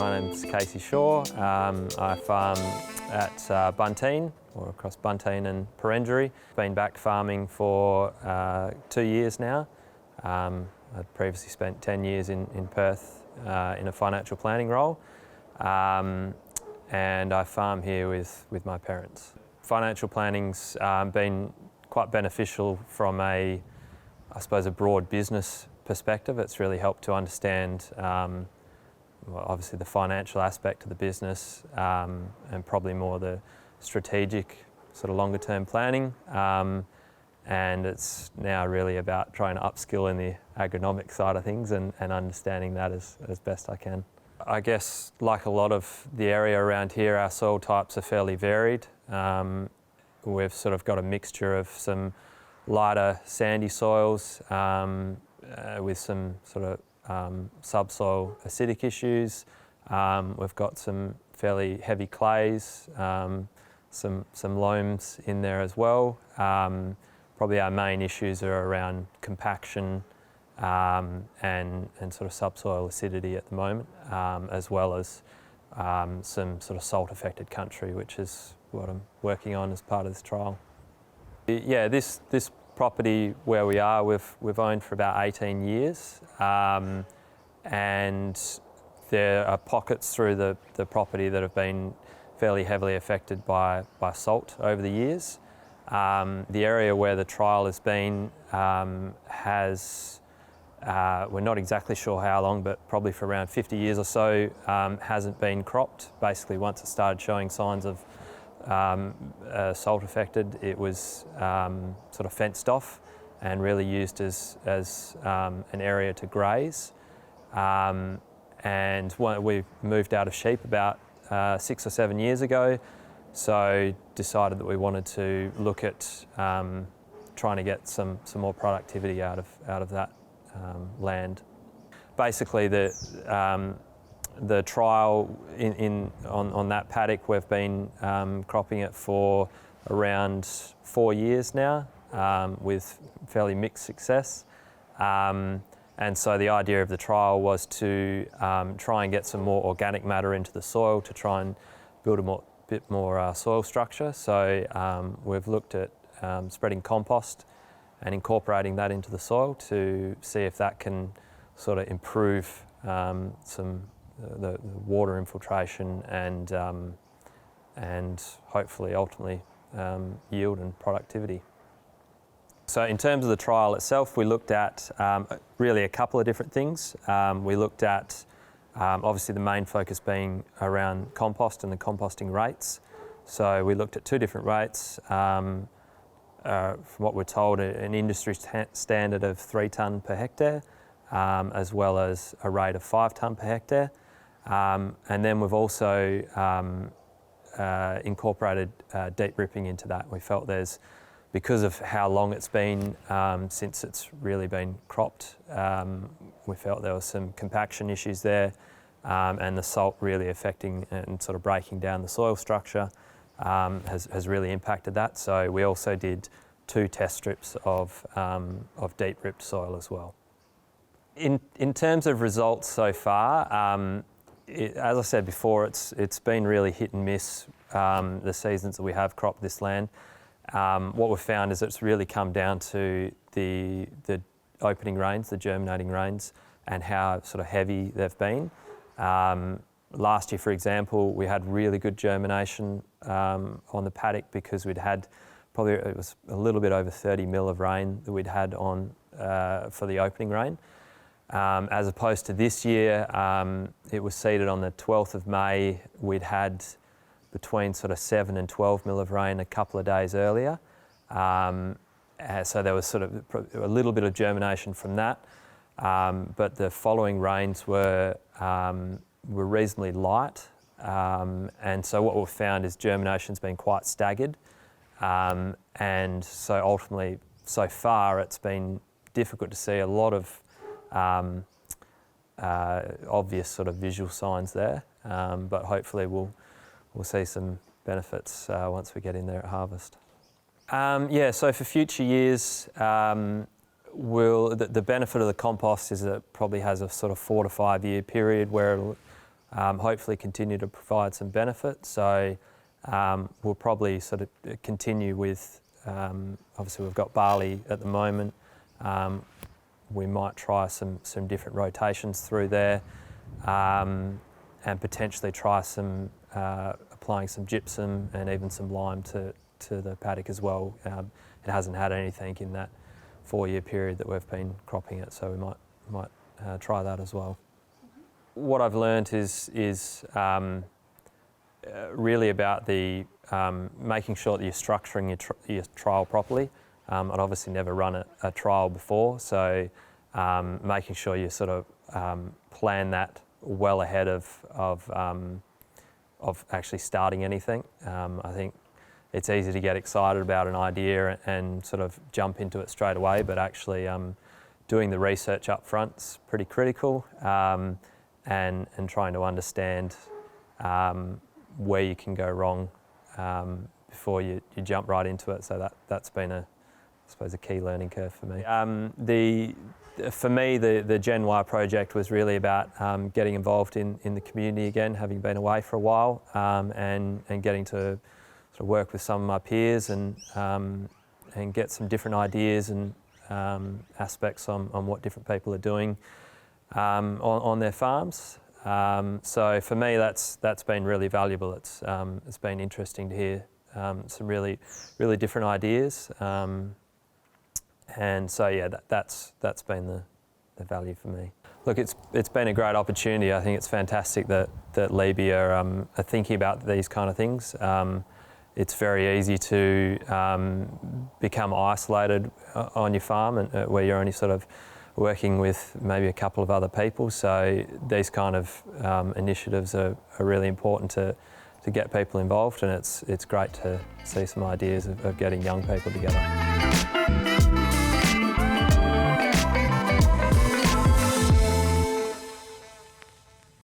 my name's Casey Shaw. I farm at Buntine, or across Buntine and Perengerie. Been back farming for 2 years now. I'd previously spent 10 years in Perth in a financial planning role, and I farm here with my parents. Financial planning's been quite beneficial from I suppose, a broad business perspective. It's really helped to understand well, obviously the financial aspect of the business and probably more the strategic sort of longer term planning. And it's now really about trying to upskill in the agronomic side of things and understanding that as best I can. I guess like a lot of the area around here, our soil types are fairly varied. We've sort of got a mixture of some lighter sandy soils with some sort of subsoil acidic issues. We've got some fairly heavy clays, some loams in there as well. Probably our main issues are around compaction and sort of subsoil acidity at the moment, as well as some sort of salt affected country, which is what I'm working on as part of this trial. Yeah, this property where we are, we've owned for about 18 years, and there are pockets through the property that have been fairly heavily affected by salt over the years. The area where the trial has been we're not exactly sure how long, but probably for around 50 years or so, hasn't been cropped. Basically, once it started showing signs of salt affected, it was sort of fenced off and really used as an area to graze. And we moved out of sheep about 6 or 7 years ago, so decided that we wanted to look at trying to get some more productivity out of that land. Basically, the trial on that paddock, we've been cropping it for around 4 years now, with fairly mixed success. And so the idea of the trial was to try and get some more organic matter into the soil to try and build a bit more soil structure. So we've looked at spreading compost and incorporating that into the soil to see if that can sort of improve the water infiltration and hopefully ultimately yield and productivity. So in terms of the trial itself, we looked at really a couple of different things. We looked at obviously the main focus being around compost and the composting rates. So we looked at 2 different rates. From what we're told, an industry standard of 3 tonne per hectare, as well as a rate of 5 tonne per hectare. And then we've also incorporated deep ripping into that. We felt because of how long it's been since it's really been cropped, we felt there was some compaction issues there, and the salt really affecting and sort of breaking down the soil structure has really impacted that. So we also did 2 test strips of deep ripped soil as well. In terms of results so far, as I said before, it's been really hit and miss the seasons that we have cropped this land. What we've found is it's really come down to the opening rains, the germinating rains, and how sort of heavy they've been. Last year, for example, we had really good germination on the paddock because it was a little bit over 30 mil of rain that we'd had on for the opening rain. As opposed to this year, it was seeded on the 12th of May. We'd had between sort of 7 and 12 mil of rain a couple of days earlier. So there was sort of a little bit of germination from that. But the following rains were reasonably light. And so what we've found is germination's been quite staggered. And so ultimately, so far, it's been difficult to see a lot of obvious sort of visual signs there. But hopefully we'll see some benefits once we get in there at harvest. So for future years, the benefit of the compost is that it probably has a sort of 4 to 5 year period where it'll hopefully continue to provide some benefit. So we'll probably sort of continue with, obviously we've got barley at the moment. We might try some different rotations through there, and potentially try some applying some gypsum and even some lime to the paddock as well. It hasn't had anything in that 4-year period that we've been cropping it, so we might try that as well. What I've learnt is really about the making sure that you're structuring your trial properly. I'd obviously never run a trial before, so making sure you sort of plan that well ahead of actually starting anything. I think it's easy to get excited about an idea and sort of jump into it straight away, but actually doing the research up front's pretty critical, and trying to understand where you can go wrong before you jump right into it. So that's been I suppose a key learning curve for me. For me, the Gen Y project was really about getting involved in the community again, having been away for a while, and getting to sort of work with some of my peers and get some different ideas and aspects on what different people are doing on their farms. So for me, that's been really valuable. It's been interesting to hear some really different ideas. And so yeah, that's been the value for me. Look, it's been a great opportunity. I think it's fantastic that Liebe are thinking about these kind of things. It's very easy to become isolated on your farm, and where you're only sort of working with maybe a couple of other people. So these kind of initiatives are really important to get people involved, and it's great to see some ideas of getting young people together.